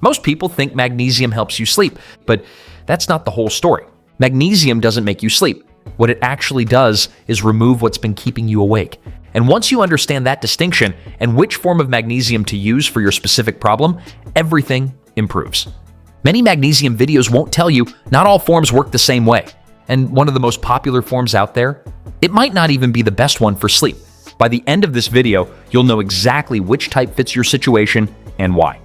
Most people think magnesium helps you sleep, but that's not the whole story. Magnesium doesn't make you sleep. What it actually does is remove what's been keeping you awake. And once you understand that distinction and which form of magnesium to use for your specific problem, everything improves. Many magnesium videos won't tell you not all forms work the same way. And one of the most popular forms out there, it might not even be the best one for sleep. By the end of this video, you'll know exactly which type fits your situation and why.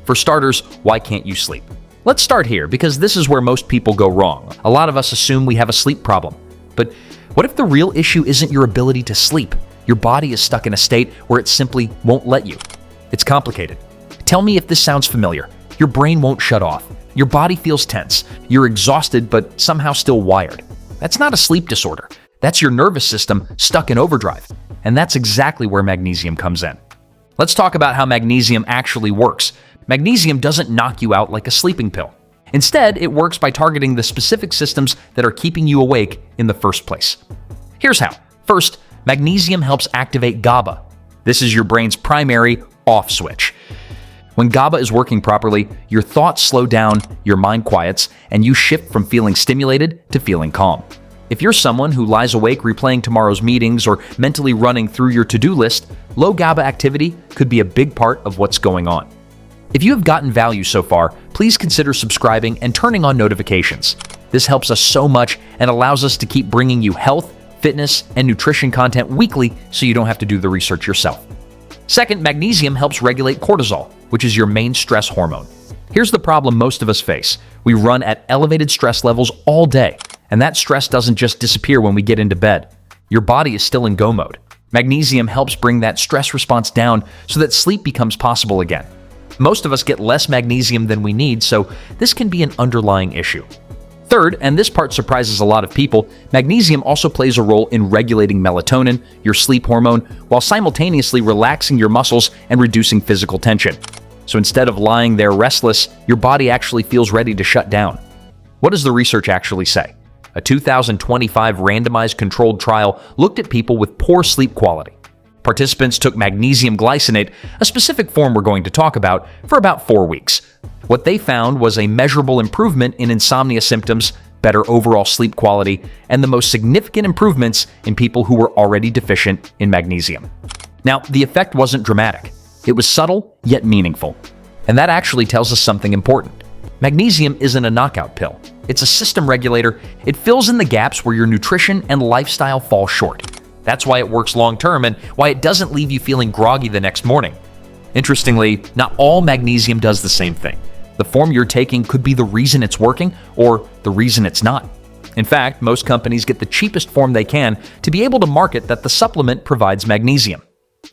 For starters, why can't you sleep? Let's start here, because this is where most people go wrong. A lot of us assume we have a sleep problem. But what if the real issue isn't your ability to sleep? Your body is stuck in a state where it simply won't let you. It's complicated. Tell me if this sounds familiar. Your brain won't shut off. Your body feels tense. You're exhausted, but somehow still wired. That's not a sleep disorder. That's your nervous system stuck in overdrive. And that's exactly where magnesium comes in. Let's talk about how magnesium actually works. Magnesium doesn't knock you out like a sleeping pill. Instead, it works by targeting the specific systems that are keeping you awake in the first place. Here's how. First, magnesium helps activate GABA. This is your brain's primary off switch. When GABA is working properly, your thoughts slow down, your mind quiets, and you shift from feeling stimulated to feeling calm. If you're someone who lies awake replaying tomorrow's meetings or mentally running through your to-do list, low GABA activity could be a big part of what's going on. If you have gotten value so far, please consider subscribing and turning on notifications. This helps us so much and allows us to keep bringing you health, fitness, and nutrition content weekly so you don't have to do the research yourself. Second, magnesium helps regulate cortisol, which is your main stress hormone. Here's the problem most of us face. We run at elevated stress levels all day, and that stress doesn't just disappear when we get into bed. Your body is still in go mode. Magnesium helps bring that stress response down so that sleep becomes possible again. Most of us get less magnesium than we need, so this can be an underlying issue. Third, and this part surprises a lot of people, magnesium also plays a role in regulating melatonin, your sleep hormone, while simultaneously relaxing your muscles and reducing physical tension. So instead of lying there restless, your body actually feels ready to shut down. What does the research actually say? A 2025 randomized controlled trial looked at people with poor sleep quality. Participants took magnesium glycinate, a specific form we're going to talk about, for about 4 weeks. What they found was a measurable improvement in insomnia symptoms, better overall sleep quality, and the most significant improvements in people who were already deficient in magnesium. Now, the effect wasn't dramatic. It was subtle, yet meaningful. And that actually tells us something important. Magnesium isn't a knockout pill. It's a system regulator. It fills in the gaps where your nutrition and lifestyle fall short. That's why it works long-term and why it doesn't leave you feeling groggy the next morning. Interestingly, not all magnesium does the same thing. The form you're taking could be the reason it's working or the reason it's not. In fact, most companies get the cheapest form they can to be able to market that the supplement provides magnesium.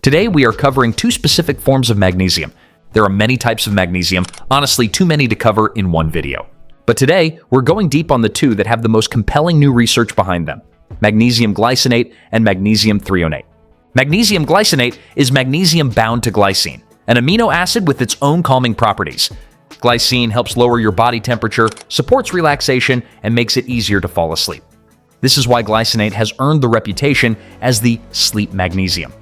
Today, we are covering 2 specific forms of magnesium. There are many types of magnesium, honestly too many to cover in one video. But today, we're going deep on the 2 that have the most compelling new research behind them: magnesium glycinate and magnesium threonate. Magnesium glycinate is magnesium bound to glycine, an amino acid with its own calming properties. Glycine helps lower your body temperature, supports relaxation, and makes it easier to fall asleep. This is why glycinate has earned the reputation as the sleep magnesium.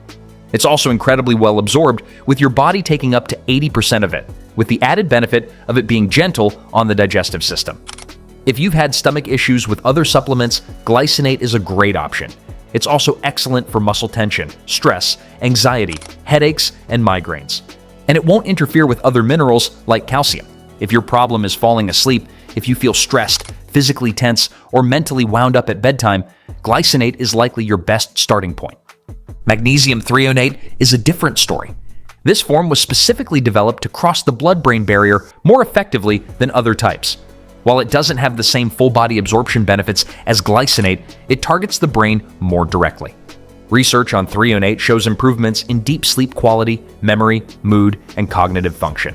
It's also incredibly well absorbed, with your body taking up to 80% of it, with the added benefit of it being gentle on the digestive system. If you've had stomach issues with other supplements, glycinate is a great option. It's also excellent for muscle tension, stress, anxiety, headaches, and migraines. And it won't interfere with other minerals like calcium. If your problem is falling asleep, if you feel stressed, physically tense, or mentally wound up at bedtime, glycinate is likely your best starting point. Magnesium threonate is a different story. This form was specifically developed to cross the blood-brain barrier more effectively than other types. While it doesn't have the same full-body absorption benefits as glycinate, it targets the brain more directly. Research on threonate shows improvements in deep sleep quality, memory, mood, and cognitive function.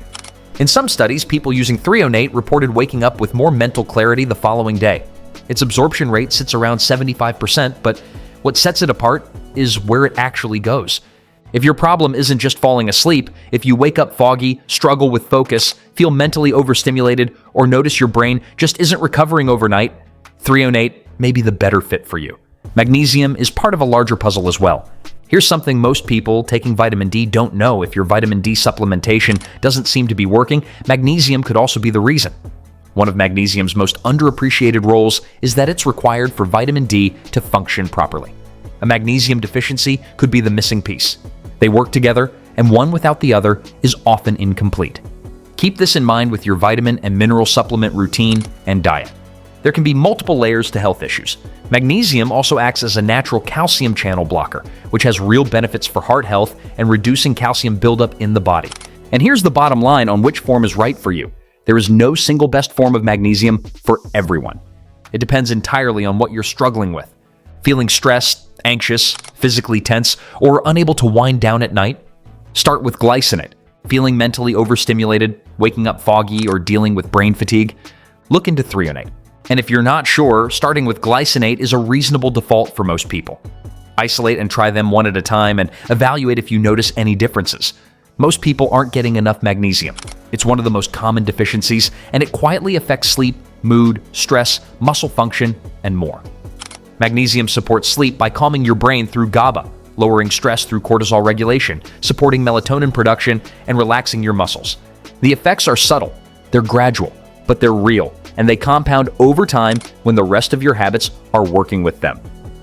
In some studies, people using threonate reported waking up with more mental clarity the following day. Its absorption rate sits around 75%, but what sets it apart is where it actually goes. If your problem isn't just falling asleep, if you wake up foggy, struggle with focus, feel mentally overstimulated, or notice your brain just isn't recovering overnight, threonate may be the better fit for you. Magnesium is part of a larger puzzle as well. Here's something most people taking vitamin D don't know. If your vitamin D supplementation doesn't seem to be working, magnesium could also be the reason. One of magnesium's most underappreciated roles is that it's required for vitamin D to function properly. A magnesium deficiency could be the missing piece. They work together, and one without the other is often incomplete. Keep this in mind with your vitamin and mineral supplement routine and diet. There can be multiple layers to health issues. Magnesium also acts as a natural calcium channel blocker, which has real benefits for heart health and reducing calcium buildup in the body. And here's the bottom line on which form is right for you. There is no single best form of magnesium for everyone. It depends entirely on what you're struggling with. Feeling stressed, anxious, physically tense, or unable to wind down at night? Start with glycinate. Feeling mentally overstimulated, waking up foggy, or dealing with brain fatigue? Look into Threonate. And if you're not sure, starting with glycinate is a reasonable default for most people. Isolate and try them one at a time and evaluate if you notice any differences. Most people aren't getting enough magnesium. It's one of the most common deficiencies, and it quietly affects sleep, mood, stress, muscle function, and more. Magnesium supports sleep by calming your brain through GABA, lowering stress through cortisol regulation, supporting melatonin production, and relaxing your muscles. The effects are subtle, they're gradual, but they're real, and they compound over time when the rest of your habits are working with them.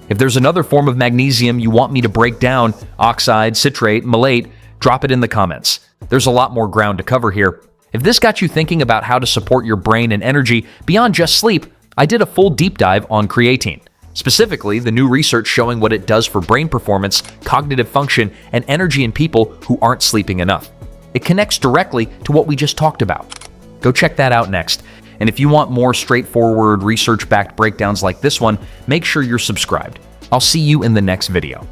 If there's another form of magnesium you want me to break down, oxide, citrate, malate, drop it in the comments. There's a lot more ground to cover here. If this got you thinking about how to support your brain and energy beyond just sleep, I did a full deep dive on creatine. Specifically, the new research showing what it does for brain performance, cognitive function, and energy in people who aren't sleeping enough. It connects directly to what we just talked about. Go check that out next. And if you want more straightforward, research-backed breakdowns like this one, make sure you're subscribed. I'll see you in the next video.